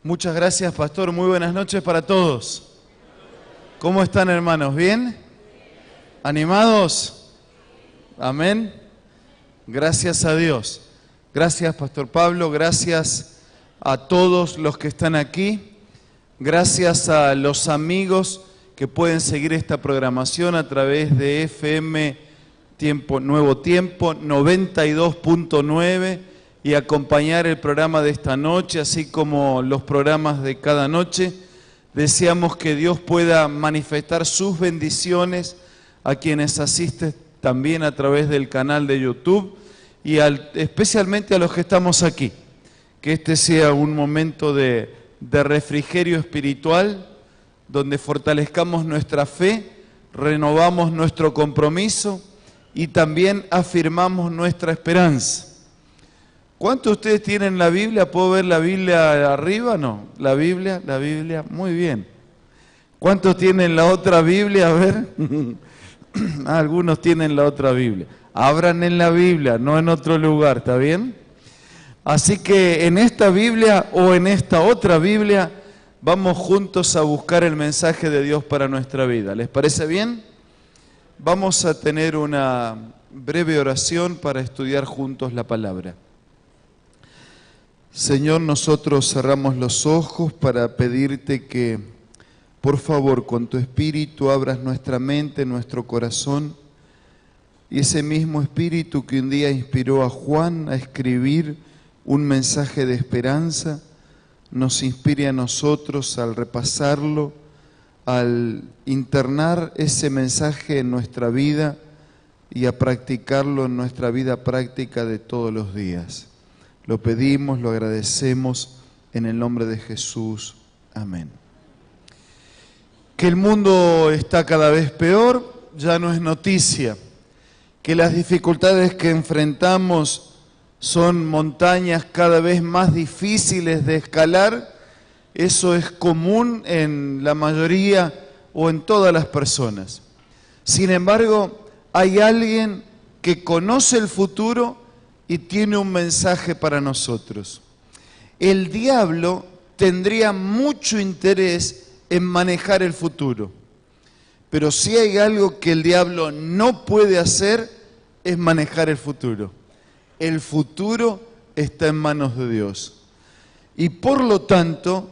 Muchas gracias, pastor. Muy buenas noches para todos. ¿Cómo están, hermanos? ¿Bien? ¿Animados? Amén. Gracias a Dios. Gracias, pastor Pablo. Gracias a todos los que están aquí. Gracias a los amigos que pueden seguir esta programación a través de FM Nuevo Tiempo 92.9 y acompañar el programa de esta noche, así como los programas de cada noche. Deseamos que Dios pueda manifestar sus bendiciones a quienes asisten también a través del canal de YouTube y especialmente a los que estamos aquí. Que este sea un momento de refrigerio espiritual, donde fortalezcamos nuestra fe, renovamos nuestro compromiso y también afirmamos nuestra esperanza. ¿Cuántos de ustedes tienen la Biblia? ¿Puedo ver la Biblia arriba? No. ¿La Biblia? Muy bien. ¿Cuántos tienen la otra Biblia? A ver. Algunos tienen la otra Biblia. Abran en la Biblia, no en otro lugar, ¿está bien? Así que en esta Biblia o en esta otra Biblia vamos juntos a buscar el mensaje de Dios para nuestra vida. ¿Les parece bien? Vamos a tener una breve oración para estudiar juntos la palabra. Señor, nosotros cerramos los ojos para pedirte que, por favor, con tu Espíritu abras nuestra mente, nuestro corazón, y ese mismo Espíritu que un día inspiró a Juan a escribir un mensaje de esperanza, nos inspire a nosotros al repasarlo, al internar ese mensaje en nuestra vida y a practicarlo en nuestra vida práctica de todos los días. Lo pedimos, lo agradecemos en el nombre de Jesús. Amén. Que el mundo está cada vez peor, ya no es noticia. Que las dificultades que enfrentamos son montañas cada vez más difíciles de escalar, eso es común en la mayoría o en todas las personas. Sin embargo, hay alguien que conoce el futuro y tiene un mensaje para nosotros. El diablo tendría mucho interés en manejar el futuro, pero si hay algo que el diablo no puede hacer es manejar el futuro. El futuro está en manos de Dios y por lo tanto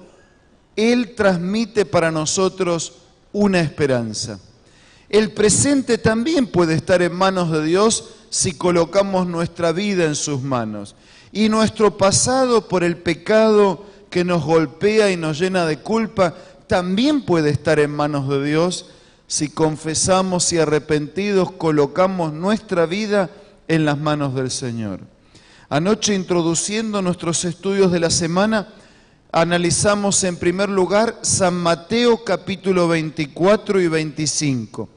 Él transmite para nosotros una esperanza. El presente también puede estar en manos de Dios si colocamos nuestra vida en sus manos. Y nuestro pasado por el pecado que nos golpea y nos llena de culpa también puede estar en manos de Dios si confesamos y arrepentidos colocamos nuestra vida en las manos del Señor. Anoche, introduciendo nuestros estudios de la semana, analizamos en primer lugar San Mateo capítulo 24 y 25.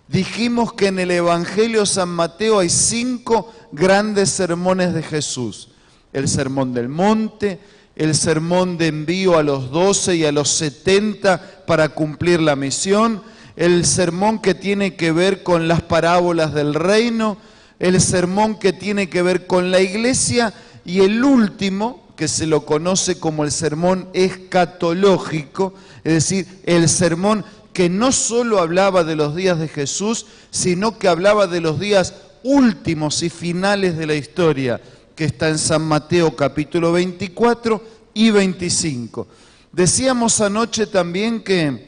Dijimos que en el Evangelio de San Mateo hay 5 grandes sermones de Jesús. El sermón del monte, el sermón de envío a los 12 y a los 70 para cumplir la misión, el sermón que tiene que ver con las parábolas del reino, el sermón que tiene que ver con la iglesia y el último, que se lo conoce como el sermón escatológico, es decir, el sermón que no solo hablaba de los días de Jesús, sino que hablaba de los días últimos y finales de la historia, que está en San Mateo capítulo 24 y 25. Decíamos anoche también que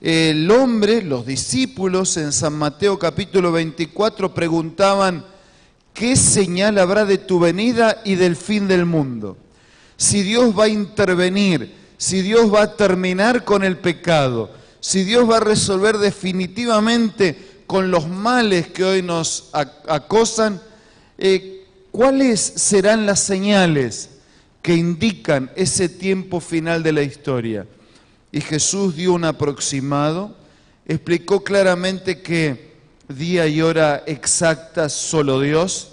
el hombre, los discípulos en San Mateo capítulo 24 preguntaban: ¿qué señal habrá de tu venida y del fin del mundo? Si Dios va a intervenir, si Dios va a terminar con el pecado, si Dios va a resolver definitivamente con los males que hoy nos acosan, ¿cuáles serán las señales que indican ese tiempo final de la historia? Y Jesús dio un aproximado, explicó claramente que día y hora exacta solo Dios.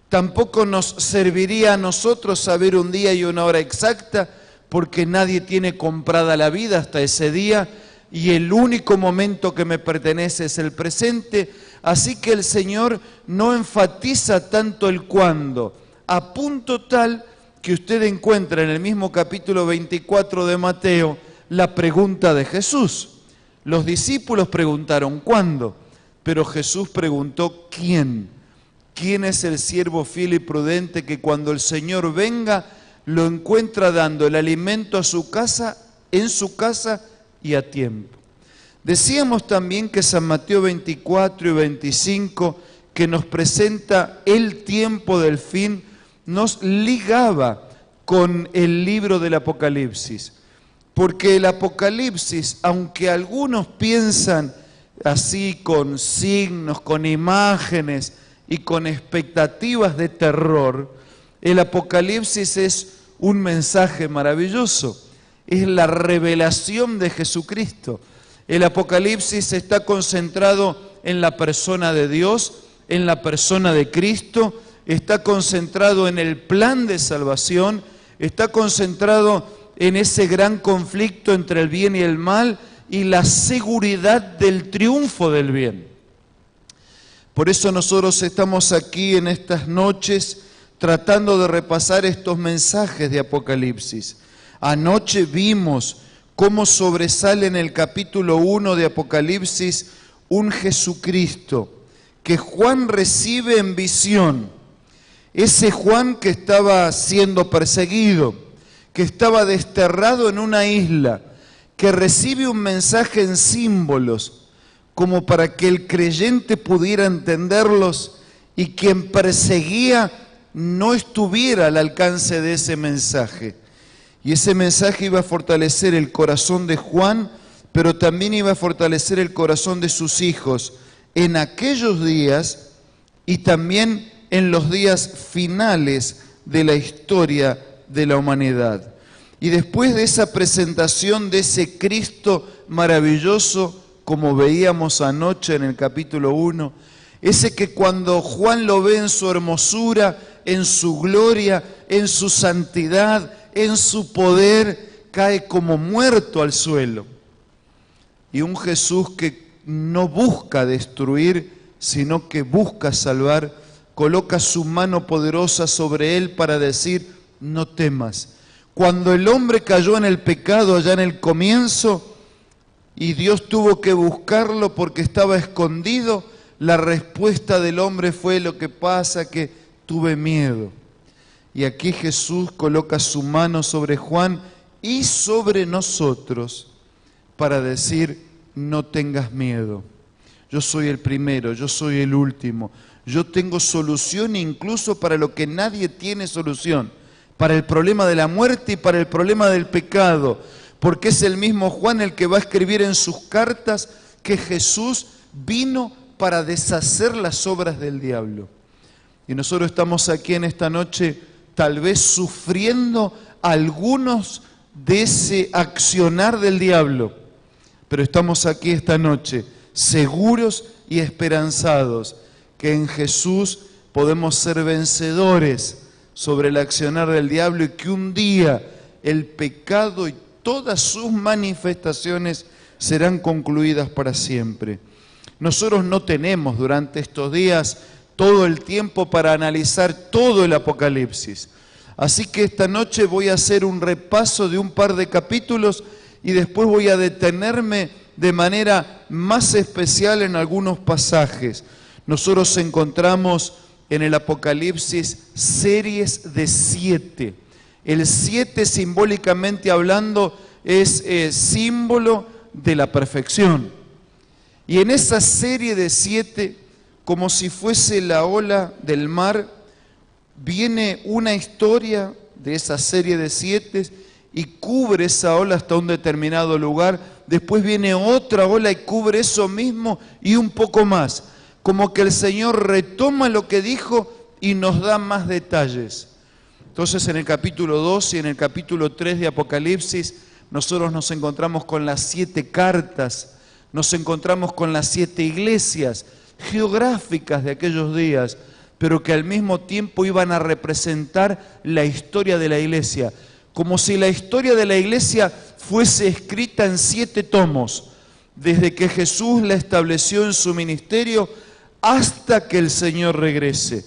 Tampoco nos serviría a nosotros saber un día y una hora exacta, porque nadie tiene comprada la vida hasta ese día, y el único momento que me pertenece es el presente, así que el Señor no enfatiza tanto el cuándo, a punto tal que usted encuentra en el mismo capítulo 24 de Mateo la pregunta de Jesús. Los discípulos preguntaron ¿cuándo? Pero Jesús preguntó ¿quién? ¿Quién es el siervo fiel y prudente que cuando el Señor venga lo encuentra dando el alimento a su casa, en su casa y a tiempo? Decíamos también que San Mateo 24 y 25, que nos presenta el tiempo del fin, nos ligaba con el libro del Apocalipsis. Porque el Apocalipsis, aunque algunos piensan así con signos, con imágenes y con expectativas de terror, el Apocalipsis es un mensaje maravilloso. Es la revelación de Jesucristo. El Apocalipsis está concentrado en la persona de Dios, en la persona de Cristo, está concentrado en el plan de salvación, está concentrado en ese gran conflicto entre el bien y el mal y la seguridad del triunfo del bien. Por eso nosotros estamos aquí en estas noches tratando de repasar estos mensajes de Apocalipsis. Anoche vimos cómo sobresale en el capítulo 1 de Apocalipsis un Jesucristo que Juan recibe en visión. Ese Juan que estaba siendo perseguido, que estaba desterrado en una isla, que recibe un mensaje en símbolos, como para que el creyente pudiera entenderlos y quien perseguía no estuviera al alcance de ese mensaje. Y ese mensaje iba a fortalecer el corazón de Juan, pero también iba a fortalecer el corazón de sus hijos en aquellos días y también en los días finales de la historia de la humanidad. Y después de esa presentación de ese Cristo maravilloso, como veíamos anoche en el capítulo 1, ese que cuando Juan lo ve en su hermosura, en su gloria, en su santidad, en su poder, cae como muerto al suelo. Y un Jesús que no busca destruir, sino que busca salvar, coloca su mano poderosa sobre él para decir, no temas. Cuando el hombre cayó en el pecado allá en el comienzo, y Dios tuvo que buscarlo porque estaba escondido, la respuesta del hombre fue, lo que pasa que tuve miedo. Y aquí Jesús coloca su mano sobre Juan y sobre nosotros para decir, no tengas miedo. Yo soy el primero, yo soy el último. Yo tengo solución incluso para lo que nadie tiene solución. Para el problema de la muerte y para el problema del pecado. Porque es el mismo Juan el que va a escribir en sus cartas que Jesús vino para deshacer las obras del diablo. Y nosotros estamos aquí en esta noche tal vez sufriendo algunos de ese accionar del diablo, pero estamos aquí esta noche seguros y esperanzados que en Jesús podemos ser vencedores sobre el accionar del diablo y que un día el pecado y todas sus manifestaciones serán concluidas para siempre. Nosotros no tenemos durante estos días todo el tiempo para analizar todo el Apocalipsis. Así que esta noche voy a hacer un repaso de un par de capítulos y después voy a detenerme de manera más especial en algunos pasajes. Nosotros encontramos en el Apocalipsis series de 7. El 7 simbólicamente hablando es símbolo de la perfección. Y en esa serie de 7, como si fuese la ola del mar, viene una historia de esa serie de 7 y cubre esa ola hasta un determinado lugar. Después viene otra ola y cubre eso mismo y un poco más. Como que el Señor retoma lo que dijo y nos da más detalles. Entonces en el capítulo 2 y en el capítulo 3 de Apocalipsis nosotros nos encontramos con las 7 cartas, nos encontramos con las 7 iglesias geográficas de aquellos días, pero que al mismo tiempo iban a representar la historia de la iglesia, como si la historia de la iglesia fuese escrita en 7 tomos, desde que Jesús la estableció en su ministerio hasta que el Señor regrese.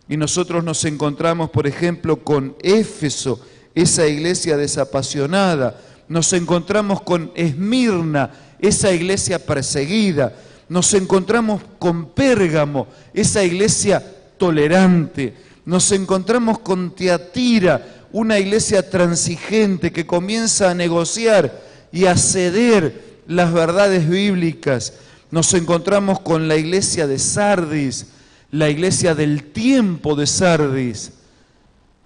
Y nosotros nos encontramos, por ejemplo, con Éfeso, esa iglesia desapasionada. Nos encontramos con Esmirna, esa iglesia perseguida. Nos encontramos con Pérgamo, esa iglesia tolerante. Nos encontramos con Tiatira, una iglesia transigente que comienza a negociar y a ceder las verdades bíblicas. Nos encontramos con la iglesia de Sardis, la iglesia del tiempo de Sardis,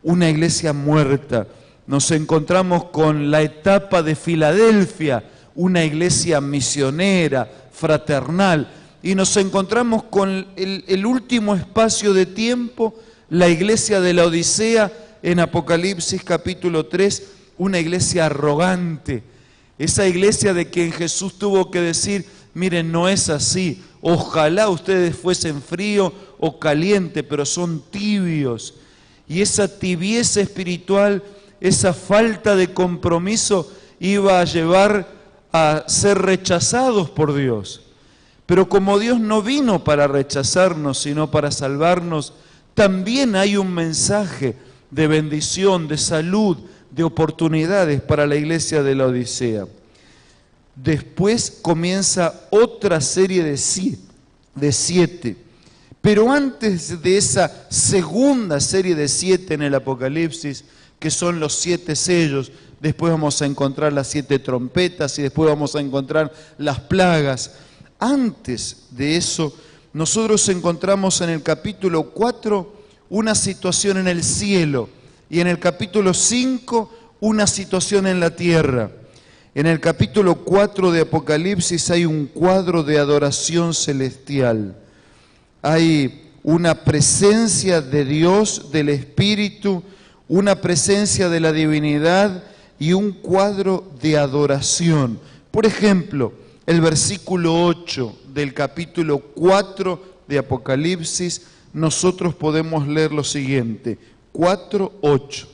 una iglesia muerta. Nos encontramos con la etapa de Filadelfia, una iglesia misionera, fraternal. Y nos encontramos con el último espacio de tiempo, la iglesia de la Odisea, en Apocalipsis capítulo 3, una iglesia arrogante. Esa iglesia de quien Jesús tuvo que decir, miren, no es así. Ojalá ustedes fuesen frío o caliente, pero son tibios. Y esa tibieza espiritual, esa falta de compromiso iba a llevar a ser rechazados por Dios. Pero como Dios no vino para rechazarnos, sino para salvarnos, también hay un mensaje de bendición, de salud, de oportunidades para la iglesia de la Odisea. Después comienza otra serie de siete. Pero antes de esa segunda serie de 7 en el Apocalipsis, que son los 7 sellos, después vamos a encontrar las 7 trompetas y después vamos a encontrar las plagas. Antes de eso, nosotros encontramos en el capítulo 4 una situación en el cielo y en el capítulo 5 una situación en la tierra. En el capítulo 4 de Apocalipsis hay un cuadro de adoración celestial. Hay una presencia de Dios, del Espíritu, una presencia de la divinidad y un cuadro de adoración. Por ejemplo, el versículo 8 del capítulo 4 de Apocalipsis, nosotros podemos leer lo siguiente, 4:8.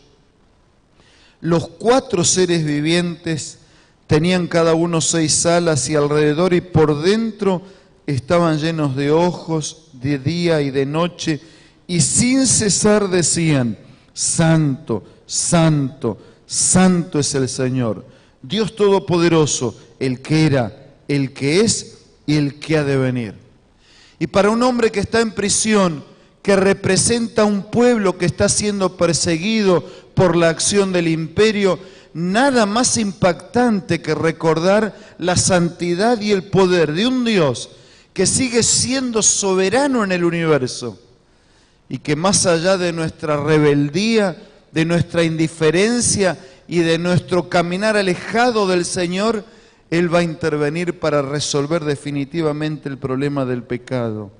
Los 4 seres vivientes tenían cada uno 6 alas y alrededor y por dentro estaban llenos de ojos de día y de noche y sin cesar decían, Santo, Santo, Santo es el Señor, Dios Todopoderoso, el que era, el que es y el que ha de venir. Y para un hombre que está en prisión, que representa un pueblo que está siendo perseguido por la acción del imperio, nada más impactante que recordar la santidad y el poder de un Dios que sigue siendo soberano en el universo y que más allá de nuestra rebeldía, de nuestra indiferencia y de nuestro caminar alejado del Señor, Él va a intervenir para resolver definitivamente el problema del pecado.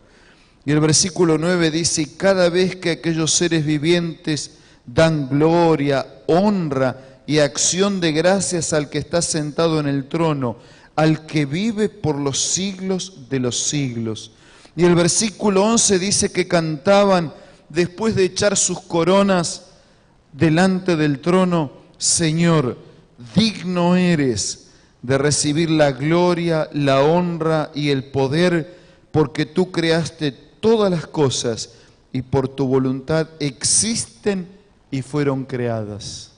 Y el versículo 9 dice, y cada vez que aquellos seres vivientes dan gloria, honra y acción de gracias al que está sentado en el trono, al que vive por los siglos de los siglos. Y el versículo 11 dice que cantaban, después de echar sus coronas delante del trono, Señor, digno eres de recibir la gloria, la honra y el poder, porque tú creaste todas las cosas y por tu voluntad existen y fueron creadas.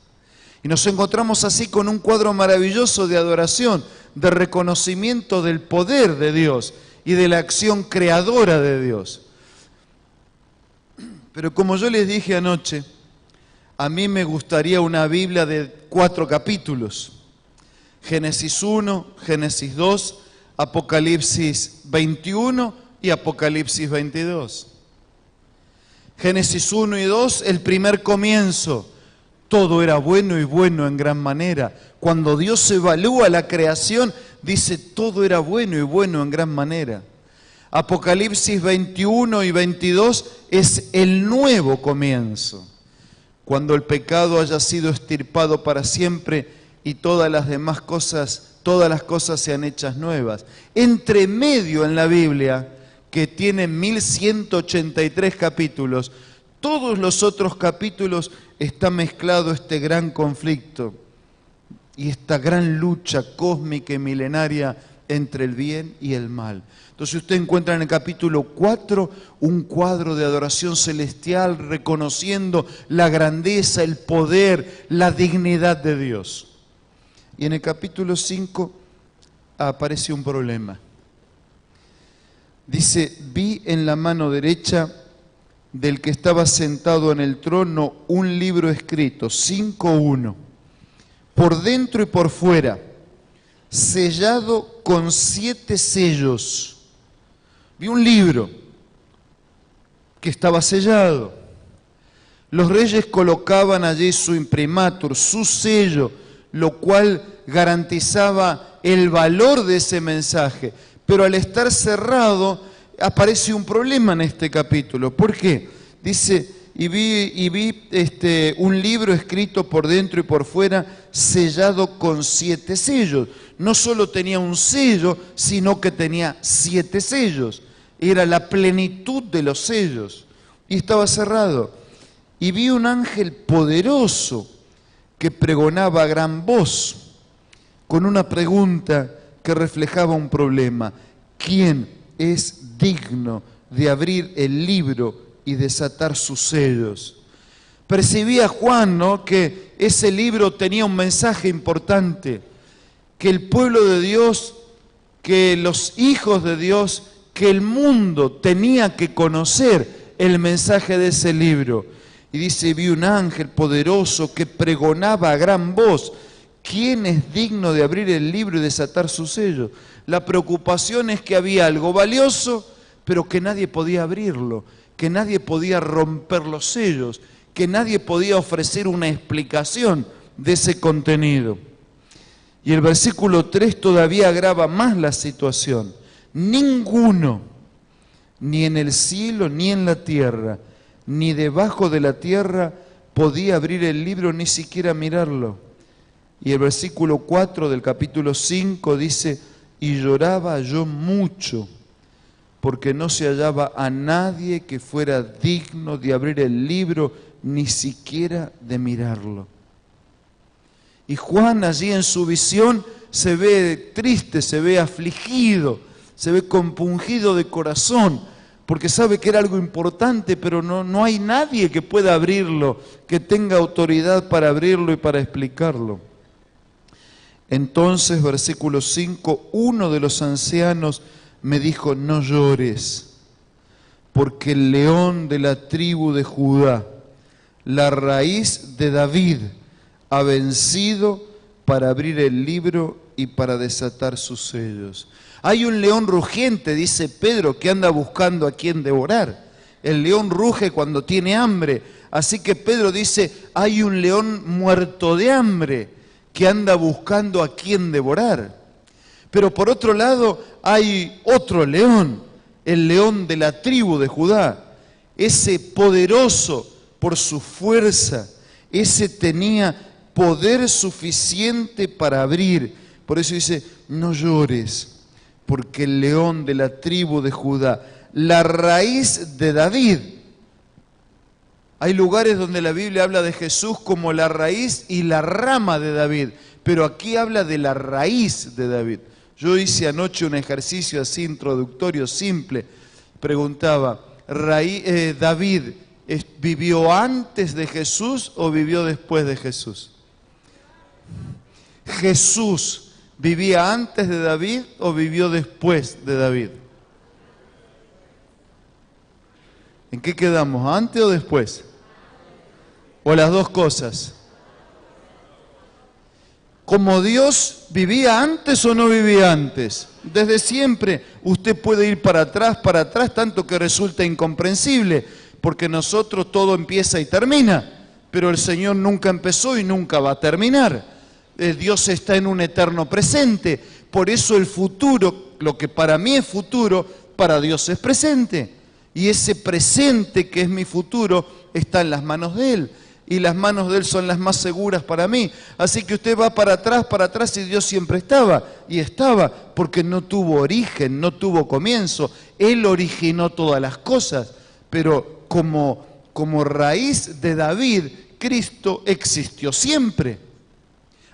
Y nos encontramos así con un cuadro maravilloso de adoración, de reconocimiento del poder de Dios y de la acción creadora de Dios. Pero como yo les dije anoche, a mí me gustaría una Biblia de 4 capítulos. Génesis 1, Génesis 2, Apocalipsis 21 y Apocalipsis 22. Génesis 1 y 2, el primer comienzo. Todo era bueno y bueno en gran manera. Cuando Dios evalúa la creación, dice todo era bueno y bueno en gran manera. Apocalipsis 21 y 22 es el nuevo comienzo. Cuando el pecado haya sido extirpado para siempre y todas las demás cosas, todas las cosas sean hechas nuevas. Entre medio en la Biblia, que tiene 1183 capítulos, todos los otros capítulos está mezclado este gran conflicto y esta gran lucha cósmica y milenaria entre el bien y el mal. Entonces usted encuentra en el capítulo 4 un cuadro de adoración celestial reconociendo la grandeza, el poder, la dignidad de Dios. Y en el capítulo 5 aparece un problema. Dice, vi en la mano derecha del que estaba sentado en el trono un libro escrito, 5:1, por dentro y por fuera, sellado con 7 sellos. Vi un libro que estaba sellado. Los reyes colocaban allí su imprimatur, su sello, lo cual garantizaba el valor de ese mensaje. Pero al estar cerrado, aparece un problema en este capítulo. ¿Por qué? Dice, y vi un libro escrito por dentro y por fuera, sellado con 7 sellos. No solo tenía un sello, sino que tenía 7 sellos. Era la plenitud de los sellos. Y estaba cerrado. Y vi un ángel poderoso que pregonaba a gran voz, con una pregunta que reflejaba un problema. ¿Quién es digno de abrir el libro y desatar sus sellos? Percibía Juan, ¿no?, que ese libro tenía un mensaje importante, que el pueblo de Dios, que los hijos de Dios, que el mundo tenía que conocer el mensaje de ese libro. Y dice, vi un ángel poderoso que pregonaba a gran voz, ¿quién es digno de abrir el libro y desatar sus sellos? La preocupación es que había algo valioso, pero que nadie podía abrirlo, que nadie podía romper los sellos, que nadie podía ofrecer una explicación de ese contenido. Y el versículo 3 todavía agrava más la situación. Ninguno, ni en el cielo ni en la tierra, ni debajo de la tierra, podía abrir el libro ni siquiera mirarlo. Y el versículo 4 del capítulo 5 dice, y lloraba yo mucho, porque no se hallaba a nadie que fuera digno de abrir el libro, ni siquiera de mirarlo. Y Juan allí en su visión se ve triste, se ve afligido, se ve compungido de corazón, porque sabe que era algo importante, pero no hay nadie que pueda abrirlo, que tenga autoridad para abrirlo y para explicarlo. Entonces, versículo 5, uno de los ancianos me dijo, no llores, porque el león de la tribu de Judá, la raíz de David, ha vencido para abrir el libro y para desatar sus sellos. Hay un león rugiente, dice Pedro, que anda buscando a quien devorar. El león ruge cuando tiene hambre. Así que Pedro dice, hay un león muerto de hambre que anda buscando a quien devorar. Pero por otro lado hay otro león, el león de la tribu de Judá. Ese poderoso por su fuerza, ese tenía poder suficiente para abrir. Por eso dice, no llores, porque el león de la tribu de Judá, la raíz de David. Hay lugares donde la Biblia habla de Jesús como la raíz y la rama de David, pero aquí habla de la raíz de David. Yo hice anoche un ejercicio así introductorio, simple. Preguntaba, ¿David vivió antes de Jesús o vivió después de Jesús? ¿Jesús vivía antes de David o vivió después de David? ¿En qué quedamos? ¿Antes o después? ¿O las dos cosas? ¿Como Dios vivía antes o no vivía antes? Desde siempre usted puede ir para atrás, tanto que resulta incomprensible, porque nosotros todo empieza y termina, pero el Señor nunca empezó y nunca va a terminar. Dios está en un eterno presente, por eso el futuro, lo que para mí es futuro, para Dios es presente. Y ese presente que es mi futuro está en las manos de Él. Y las manos de Él son las más seguras para mí. Así que usted va para atrás y Dios siempre estaba. Y estaba porque no tuvo origen, no tuvo comienzo. Él originó todas las cosas. Pero como raíz de David, Cristo existió siempre.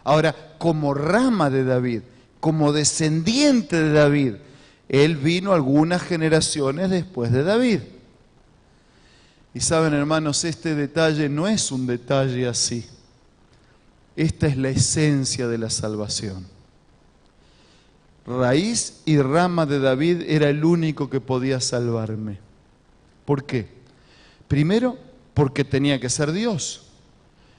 Ahora, como rama de David, como descendiente de David. Él vino algunas generaciones después de David. Y saben, hermanos, este detalle no es un detalle así. Esta es la esencia de la salvación. Raíz y rama de David era el único que podía salvarme. ¿Por qué? Primero, porque tenía que ser Dios.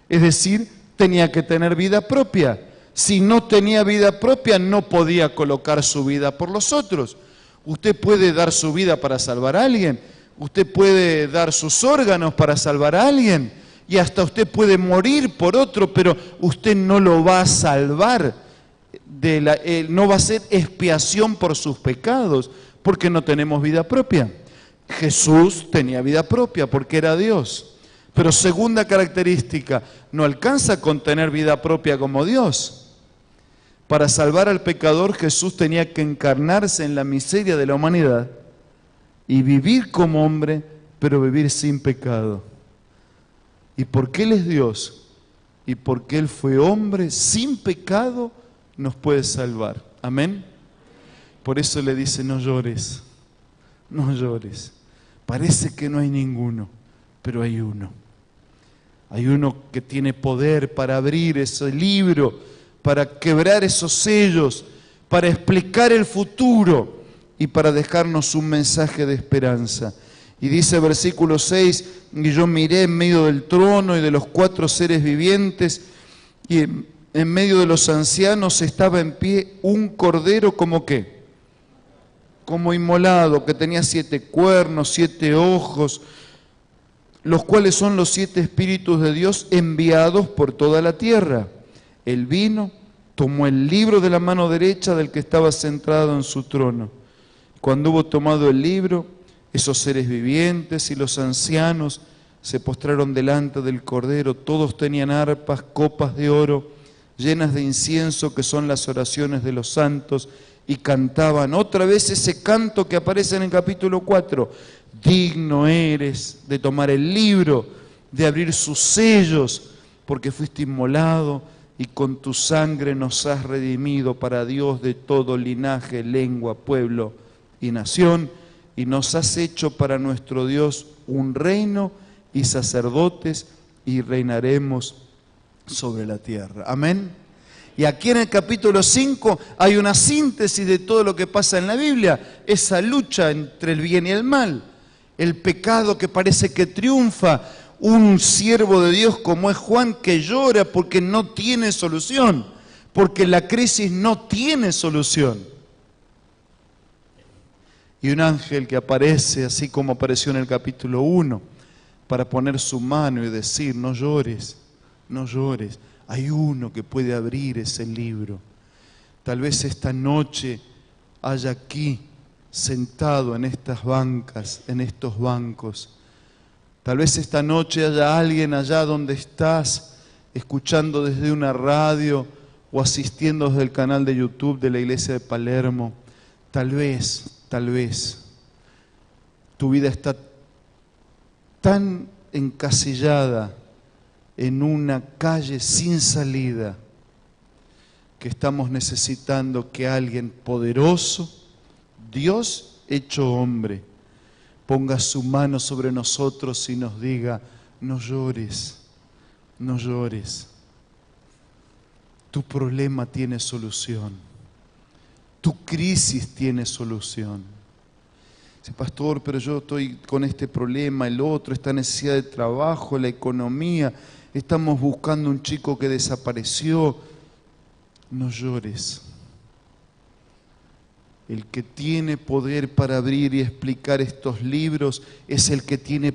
Es decir, tenía que tener vida propia. Si no tenía vida propia, no podía colocar su vida por los otros. Usted puede dar su vida para salvar a alguien. Usted puede dar sus órganos para salvar a alguien. Y hasta usted puede morir por otro, pero usted no lo va a salvar. No va a ser expiación por sus pecados, porque no tenemos vida propia. Jesús tenía vida propia porque era Dios. Pero segunda característica, no alcanza con tener vida propia como Dios. Para salvar al pecador, Jesús tenía que encarnarse en la miseria de la humanidad y vivir como hombre, pero vivir sin pecado. Y porque Él es Dios y porque Él fue hombre sin pecado, nos puede salvar. Amén. Por eso le dice: no llores, no llores. Parece que no hay ninguno, pero hay uno. Hay uno que tiene poder para abrir ese libro, para quebrar esos sellos, para explicar el futuro y para dejarnos un mensaje de esperanza. Y dice versículo 6, y yo miré en medio del trono y de los 4 seres vivientes, y en medio de los ancianos estaba en pie un cordero como ¿qué? Como inmolado, que tenía 7 cuernos, 7 ojos, los cuales son los 7 espíritus de Dios enviados por toda la tierra. Él vino, tomó el libro de la mano derecha del que estaba sentado en su trono. Cuando hubo tomado el libro, esos seres vivientes y los ancianos se postraron delante del Cordero. Todos tenían arpas, copas de oro, llenas de incienso, que son las oraciones de los santos, y cantaban otra vez ese canto que aparece en el capítulo 4. Digno eres de tomar el libro, de abrir sus sellos, porque fuiste inmolado y con tu sangre nos has redimido para Dios de todo linaje, lengua, pueblo y nación, y nos has hecho para nuestro Dios un reino y sacerdotes, y reinaremos sobre la tierra. Amén. Y aquí en el capítulo 5 hay una síntesis de todo lo que pasa en la Biblia, esa lucha entre el bien y el mal, el pecado que parece que triunfa, un siervo de Dios como es Juan que llora porque no tiene solución, porque la crisis no tiene solución. Y un ángel que aparece, así como apareció en el capítulo 1, para poner su mano y decir: no llores, no llores. Hay uno que puede abrir ese libro. Tal vez esta noche haya aquí, sentado en estas bancas, en estos bancos. Tal vez esta noche haya alguien allá donde estás, escuchando desde una radio o asistiendo desde el canal de YouTube de la iglesia de Palermo. Tal vez, tu vida está tan encasillada en una calle sin salida que estamos necesitando que alguien poderoso, Dios hecho hombre, ponga su mano sobre nosotros y nos diga: no llores, no llores. Tu problema tiene solución. Tu crisis tiene solución. Dice: pastor, pero yo estoy con este problema, el otro, esta necesidad de trabajo, la economía, estamos buscando un chico que desapareció. No llores. El que tiene poder para abrir y explicar estos libros es el que tiene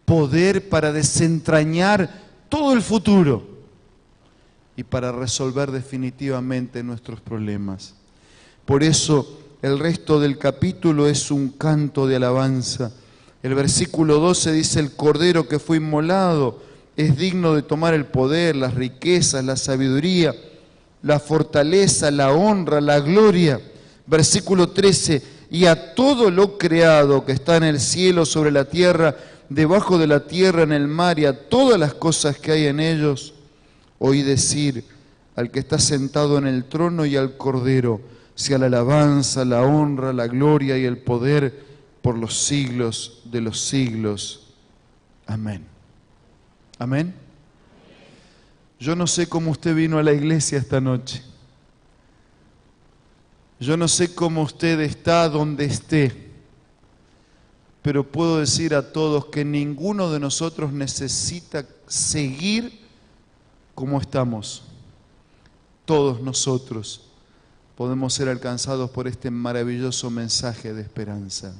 poder para desentrañar todo el futuro y para resolver definitivamente nuestros problemas. Por eso el resto del capítulo es un canto de alabanza. El versículo 12 dice: el Cordero que fue inmolado es digno de tomar el poder, las riquezas, la sabiduría, la fortaleza, la honra, la gloria. Versículo 13: y a todo lo creado que está en el cielo, sobre la tierra, debajo de la tierra, en el mar, y a todas las cosas que hay en ellos, oí decir: al que está sentado en el trono y al Cordero, sea la alabanza, la honra, la gloria y el poder por los siglos de los siglos. Amén. Amén. Yo no sé cómo usted vino a la iglesia esta noche. Yo no sé cómo usted está donde esté, pero puedo decir a todos que ninguno de nosotros necesita seguir como estamos. Todos nosotros podemos ser alcanzados por este maravilloso mensaje de esperanza.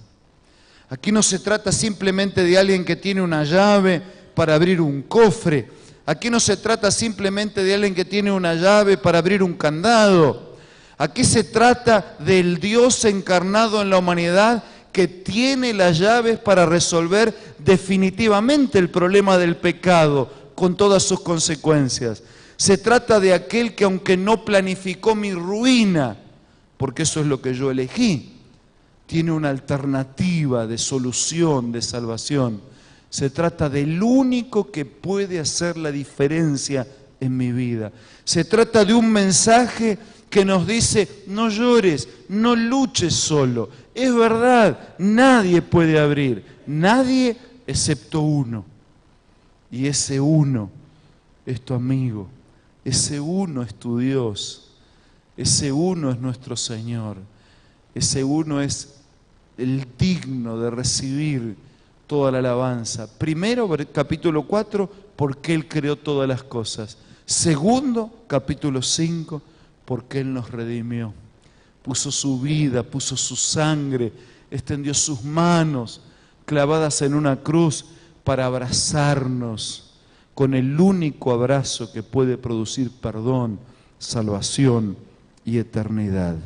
Aquí no se trata simplemente de alguien que tiene una llave para abrir un cofre. Aquí no se trata simplemente de alguien que tiene una llave para abrir un candado. Aquí se trata del Dios encarnado en la humanidad que tiene las llaves para resolver definitivamente el problema del pecado con todas sus consecuencias. Se trata de aquel que, aunque no planificó mi ruina, porque eso es lo que yo elegí, tiene una alternativa de solución, de salvación. Se trata del único que puede hacer la diferencia en mi vida. Se trata de un mensaje que nos dice: no llores, no luches solo. Es verdad, nadie puede abrir, nadie excepto uno. Y ese uno es tu amigo, ese uno es tu Dios, ese uno es nuestro Señor, ese uno es el digno de recibir toda la alabanza. Primero, capítulo 4, porque Él creó todas las cosas. Segundo, capítulo 5, porque Él nos redimió. Puso su vida, puso su sangre, extendió sus manos clavadas en una cruz para abrazarnos con el único abrazo que puede producir perdón, salvación y eternidad.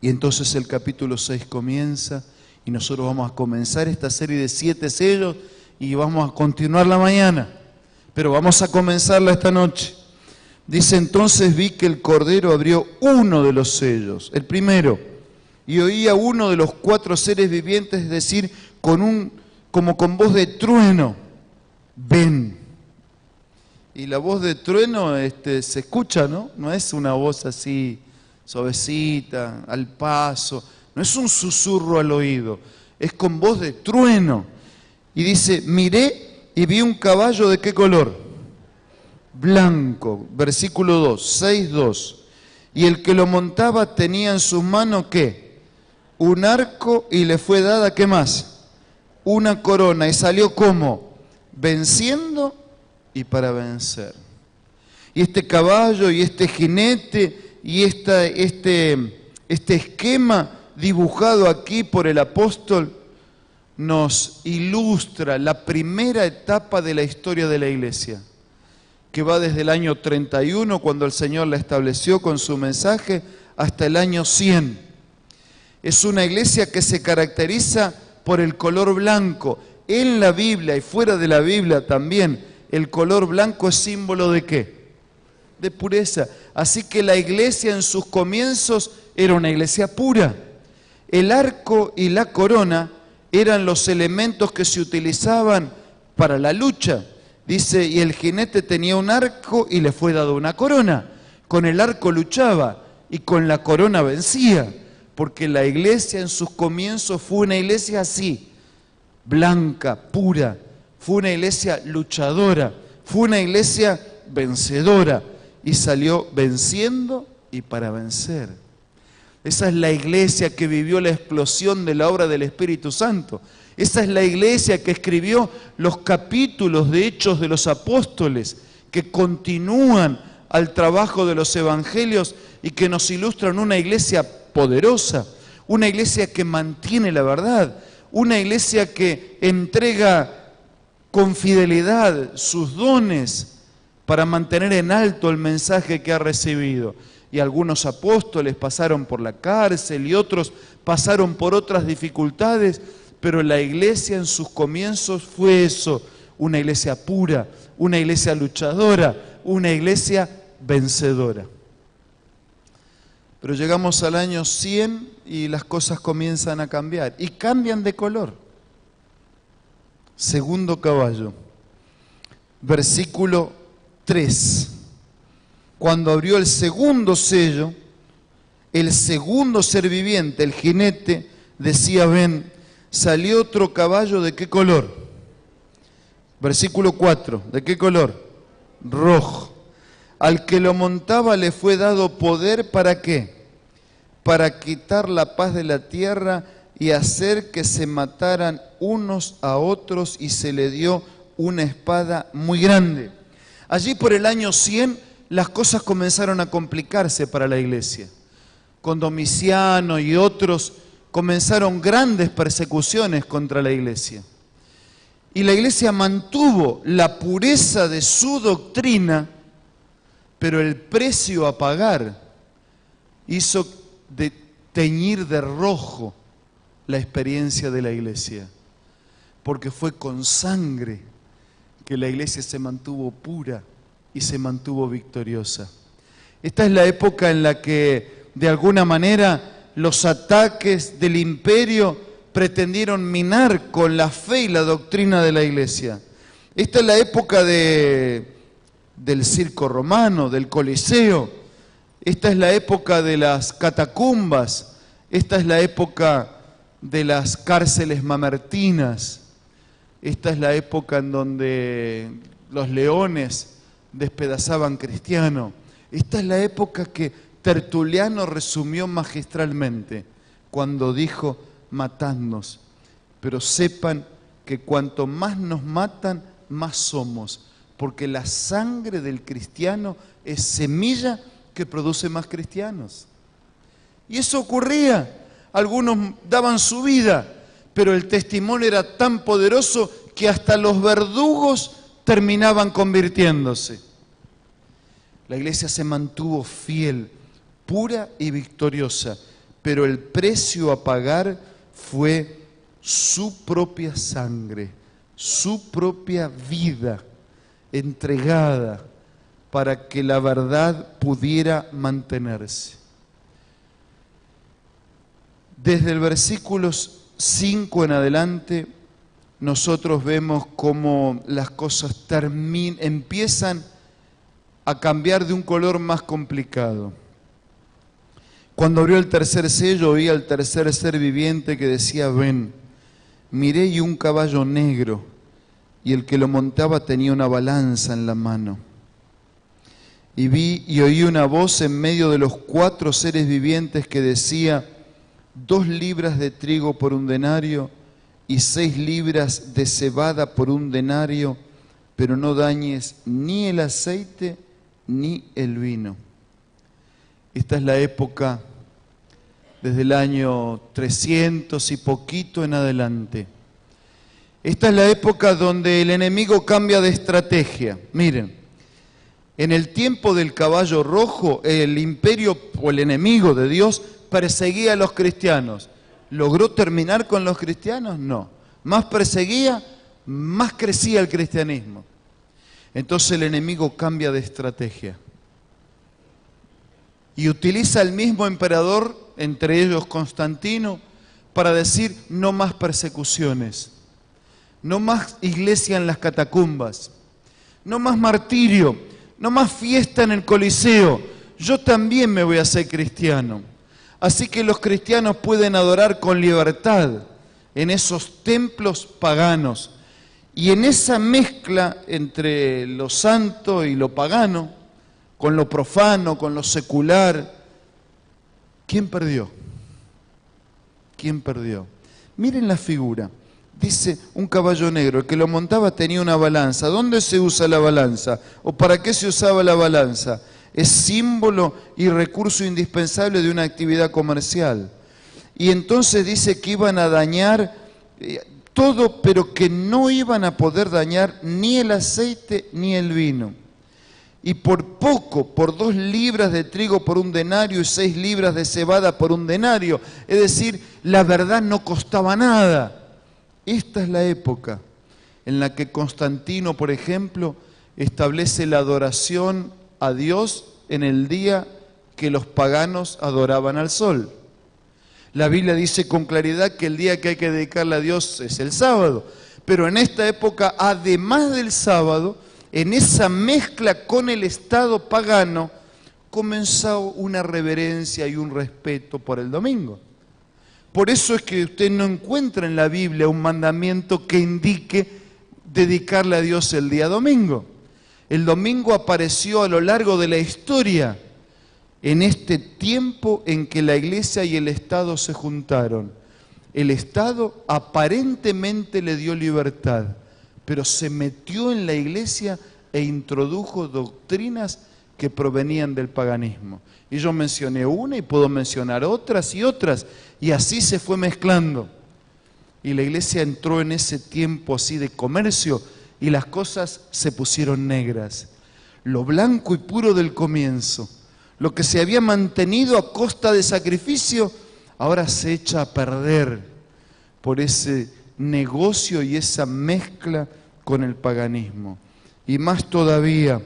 Y entonces el capítulo 6 comienza y nosotros vamos a comenzar esta serie de 7 sellos y vamos a continuarla mañana, pero vamos a comenzarla esta noche. Dice: entonces vi que el Cordero abrió uno de los sellos, el primero, y oí a uno de los 4 seres vivientes decir como con voz de trueno: ven. Y la voz de trueno se escucha, ¿no? No es una voz así suavecita, al paso, no es un susurro al oído, es con voz de trueno. Y dice: miré y vi un caballo. ¿De qué color? Blanco. Versículo 2, 6:2. Y el que lo montaba tenía en sus manos, ¿qué? Un arco, y le fue dada, ¿qué más? Una corona. Y salió ¿cómo? Venciendo y para vencer. Y este caballo y este jinete y este esquema dibujado aquí por el apóstol nos ilustra la primera etapa de la historia de la iglesia, que va desde el año 31, cuando el Señor la estableció con su mensaje, hasta el año 100. Es una iglesia que se caracteriza por el color blanco. En la Biblia y fuera de la Biblia también, el color blanco es símbolo ¿de qué? De pureza. Así que la iglesia en sus comienzos era una iglesia pura. El arco y la corona eran los elementos que se utilizaban para la lucha. Dice: y el jinete tenía un arco y le fue dado una corona. Con el arco luchaba y con la corona vencía, porque la iglesia en sus comienzos fue una iglesia así, blanca, pura. Fue una iglesia luchadora, fue una iglesia vencedora y salió venciendo y para vencer. Esa es la iglesia que vivió la explosión de la obra del Espíritu Santo. Esa es la iglesia que escribió los capítulos de Hechos de los Apóstoles, que continúan al trabajo de los evangelios y que nos ilustran una iglesia poderosa, una iglesia que mantiene la verdad, una iglesia que entrega con fidelidad sus dones para mantener en alto el mensaje que ha recibido. Y algunos apóstoles pasaron por la cárcel y otros pasaron por otras dificultades, pero la iglesia en sus comienzos fue eso, una iglesia pura, una iglesia luchadora, una iglesia vencedora. Pero llegamos al año 100 y las cosas comienzan a cambiar y cambian de color. Segundo caballo, versículo 3. cuando abrió el segundo sello, el segundo ser viviente, el jinete, decía: ven, salió otro caballo, ¿de qué color? Versículo 4, ¿de qué color? Rojo. Al que lo montaba le fue dado poder, ¿para qué? Para quitar la paz de la tierra y hacer que se mataran unos a otros, y se le dio una espada muy grande. Allí por el año 100 las cosas comenzaron a complicarse para la iglesia. Con Domiciano y otros comenzaron grandes persecuciones contra la iglesia. Y la iglesia mantuvo la pureza de su doctrina, pero el precio a pagar hizo de teñir de rojo la experiencia de la iglesia, porque fue con sangre que la iglesia se mantuvo pura y se mantuvo victoriosa. Esta es la época en la que, de alguna manera, los ataques del imperio pretendieron minar con la fe y la doctrina de la iglesia. Esta es la época del circo romano, del Coliseo. Esta es la época de las catacumbas. Esta es la época de las cárceles mamertinas. Esta es la época en donde los leones despedazaban cristianos. Esta es la época que Tertuliano resumió magistralmente cuando dijo: matadnos, pero sepan que cuanto más nos matan, más somos, porque la sangre del cristiano es semilla que produce más cristianos. Y eso ocurría. Algunos daban su vida, pero el testimonio era tan poderoso que hasta los verdugos terminaban convirtiéndose. La iglesia se mantuvo fiel, pura y victoriosa, pero el precio a pagar fue su propia sangre, su propia vida entregada para que la verdad pudiera mantenerse. Desde el versículo 5 en adelante, nosotros vemos cómo las cosas empiezan a cambiar de un color más complicado. Cuando abrió el tercer sello, oí al tercer ser viviente que decía: ven. Miré y un caballo negro, y el que lo montaba tenía una balanza en la mano. Y vi y oí una voz en medio de los 4 seres vivientes que decía: 2 libras de trigo por un denario y 6 libras de cebada por un denario, pero no dañes ni el aceite ni el vino. Esta es la época desde el año 300 y poquito en adelante. Esta es la época donde el enemigo cambia de estrategia. Miren, en el tiempo del caballo rojo, el imperio o el enemigo de Dios perseguía a los cristianos. ¿Logró terminar con los cristianos? No. Más perseguía, más crecía el cristianismo. Entonces el enemigo cambia de estrategia. Y utiliza el mismo emperador, entre ellos Constantino, para decir: no más persecuciones, no más iglesia en las catacumbas, no más martirio, no más fiesta en el Coliseo. Yo también me voy a hacer cristiano. Así que los cristianos pueden adorar con libertad en esos templos paganos. Y en esa mezcla entre lo santo y lo pagano, con lo profano, con lo secular, ¿quién perdió? ¿Quién perdió? Miren la figura. Dice: un caballo negro, el que lo montaba tenía una balanza. ¿Dónde se usa la balanza? ¿O para qué se usaba la balanza? Es símbolo y recurso indispensable de una actividad comercial. Y entonces dice que iban a dañar todo, pero que no iban a poder dañar ni el aceite ni el vino. Y por poco, por 2 libras de trigo por un denario y 6 libras de cebada por un denario. Es decir, la verdad no costaba nada. Esta es la época en la que Constantino, por ejemplo, establece la adoración a Dios en el día que los paganos adoraban al sol. La Biblia dice con claridad que el día que hay que dedicarle a Dios es el sábado. Pero en esta época, además del sábado, en esa mezcla con el Estado pagano, comenzó una reverencia y un respeto por el domingo. Por eso es que usted no encuentra en la Biblia un mandamiento que indique dedicarle a Dios el día domingo. El domingo apareció a lo largo de la historia, en este tiempo en que la Iglesia y el Estado se juntaron. El Estado aparentemente le dio libertad, pero se metió en la Iglesia e introdujo doctrinas que provenían del paganismo. Y yo mencioné una y puedo mencionar otras y otras, y así se fue mezclando. Y la Iglesia entró en ese tiempo así de comercio y las cosas se pusieron negras. Lo blanco y puro del comienzo, lo que se había mantenido a costa de sacrificio, ahora se echa a perder por ese negocio y esa mezcla con el paganismo. Y más todavía,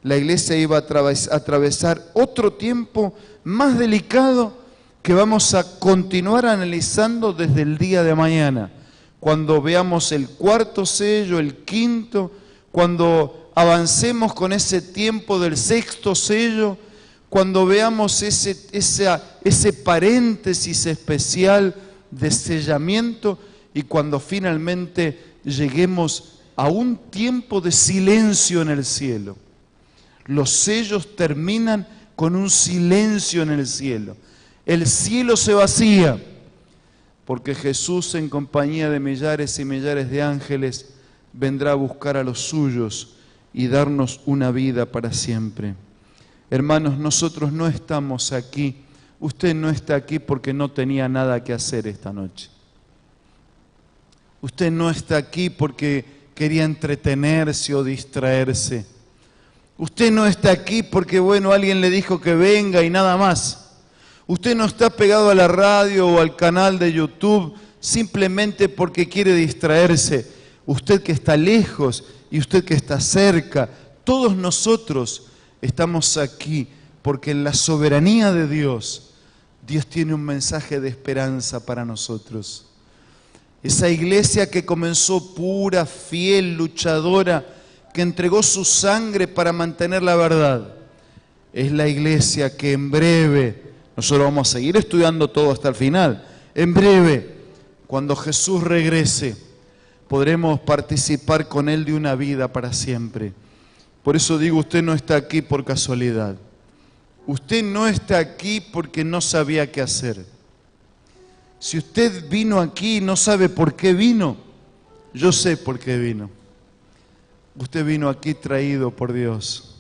la Iglesia iba a atravesar otro tiempo más delicado que vamos a continuar analizando desde el día de mañana, cuando veamos el cuarto sello, el quinto, cuando avancemos con ese tiempo del sexto sello, cuando veamos ese paréntesis especial de sellamiento y cuando finalmente lleguemos a un tiempo de silencio en el cielo. Los sellos terminan con un silencio en el cielo. El cielo se vacía porque Jesús, en compañía de millares y millares de ángeles, vendrá a buscar a los suyos y darnos una vida para siempre. Hermanos, nosotros no estamos aquí. Usted no está aquí porque no tenía nada que hacer esta noche. Usted no está aquí porque quería entretenerse o distraerse. Usted no está aquí porque, bueno, alguien le dijo que venga y nada más. Usted no está pegado a la radio o al canal de YouTube simplemente porque quiere distraerse. Usted que está lejos y usted que está cerca, todos nosotros estamos aquí porque en la soberanía de Dios, Dios tiene un mensaje de esperanza para nosotros. Esa iglesia que comenzó pura, fiel, luchadora, que entregó su sangre para mantener la verdad, es la iglesia que en breve, nosotros vamos a seguir estudiando todo hasta el final, en breve, cuando Jesús regrese, podremos participar con Él de una vida para siempre. Por eso digo, usted no está aquí por casualidad. Usted no está aquí porque no sabía qué hacer. Si usted vino aquí y no sabe por qué vino, yo sé por qué vino. Usted vino aquí traído por Dios.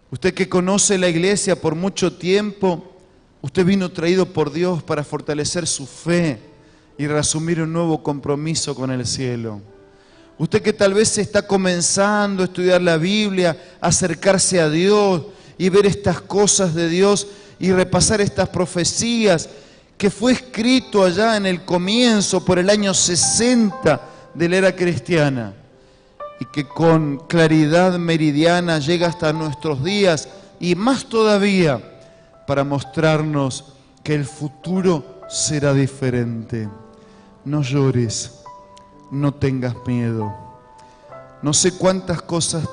Usted que conoce la iglesia por mucho tiempo, usted vino traído por Dios para fortalecer su fe y reasumir un nuevo compromiso con el cielo. Usted que tal vez está comenzando a estudiar la Biblia, a acercarse a Dios y ver estas cosas de Dios y repasar estas profecías que fue escrito allá en el comienzo por el año 60 de la era cristiana y que con claridad meridiana llega hasta nuestros días y más todavía para mostrarnos que el futuro será diferente. No llores, no tengas miedo. No sé cuántas cosas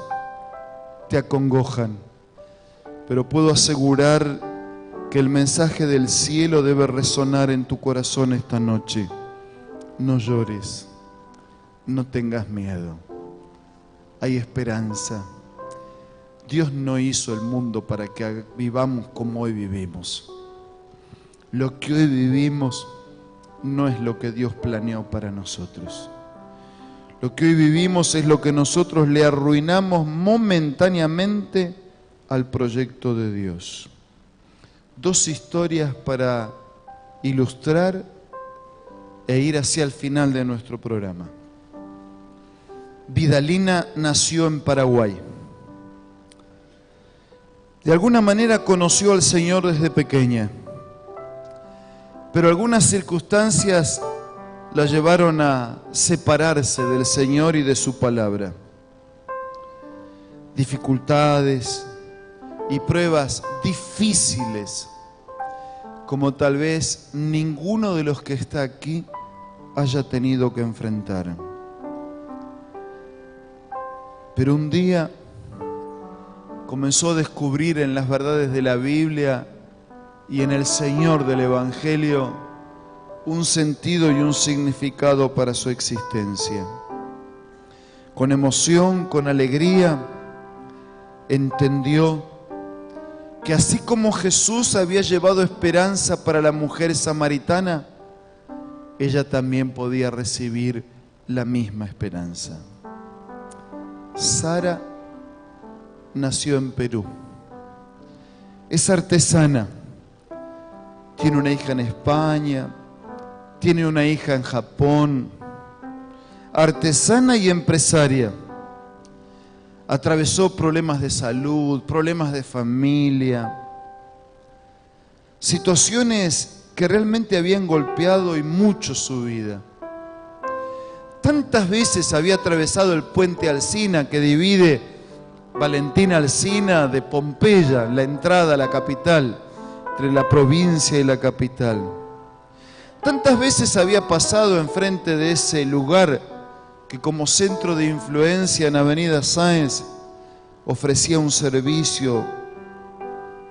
te acongojan, pero puedo asegurar que el mensaje del cielo debe resonar en tu corazón esta noche. No llores, no tengas miedo. Hay esperanza. Dios no hizo el mundo para que vivamos como hoy vivimos. Lo que hoy vivimos no es lo que Dios planeó para nosotros. Lo que hoy vivimos es lo que nosotros le arruinamos momentáneamente al proyecto de Dios. Dos historias para ilustrar e ir hacia el final de nuestro programa. Vidalina nació en Paraguay. De alguna manera conoció al Señor desde pequeña, pero algunas circunstancias la llevaron a separarse del Señor y de su palabra. Dificultades y pruebas difíciles, como tal vez ninguno de los que está aquí haya tenido que enfrentar. Pero un día comenzó a descubrir en las verdades de la Biblia y en el Señor del Evangelio un sentido y un significado para su existencia. Con emoción, con alegría, entendió que así como Jesús había llevado esperanza para la mujer samaritana, ella también podía recibir la misma esperanza. Sara nació en Perú. Es artesana. Tiene una hija en España, tiene una hija en Japón. Artesana y empresaria. Atravesó problemas de salud, problemas de familia, situaciones que realmente habían golpeado y mucho su vida. Tantas veces había atravesado el puente Alsina que divide Valentín Alsina de Pompeya, la entrada a la capital, entre la provincia y la capital. Tantas veces había pasado enfrente de ese lugar que como centro de influencia en Avenida Sáenz ofrecía un servicio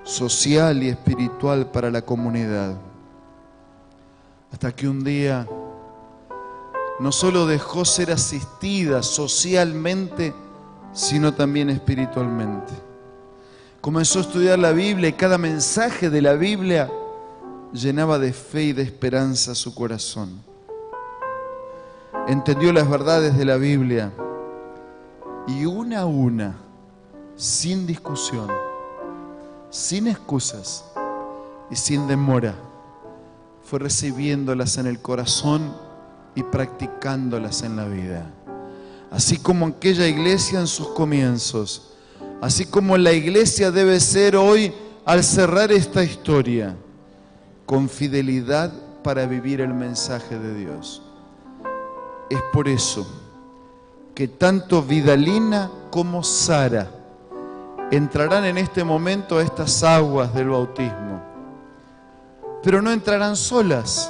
social y espiritual para la comunidad. Hasta que un día no solo dejó ser asistida socialmente, sino también espiritualmente. Comenzó a estudiar la Biblia y cada mensaje de la Biblia llenaba de fe y de esperanza su corazón. Entendió las verdades de la Biblia y una a una, sin discusión, sin excusas y sin demora, fue recibiéndolas en el corazón y practicándolas en la vida. Así como aquella iglesia en sus comienzos, así como la iglesia debe ser hoy al cerrar esta historia, con fidelidad para vivir el mensaje de Dios. Es por eso que tanto Vidalina como Sara entrarán en este momento a estas aguas del bautismo. Pero no entrarán solas.